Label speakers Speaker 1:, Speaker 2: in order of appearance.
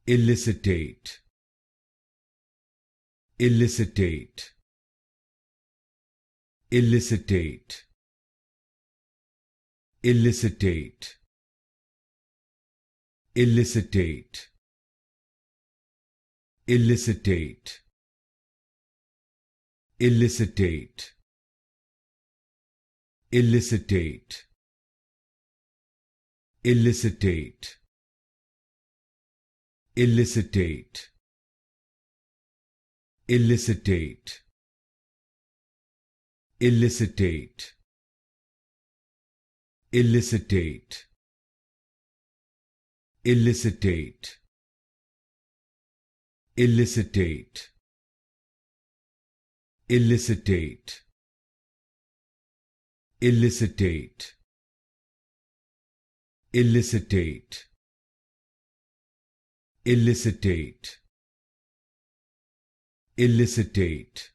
Speaker 1: Elicitate, elicitate, elicitate, elicitate, elicitate, elicitate, elicitate, elicitate, elicitate, elicitate, elicitate, elicitate, elicitate, elicitate, elicitate, elicitate, elicitate, elicitate, elicitate, elicitate,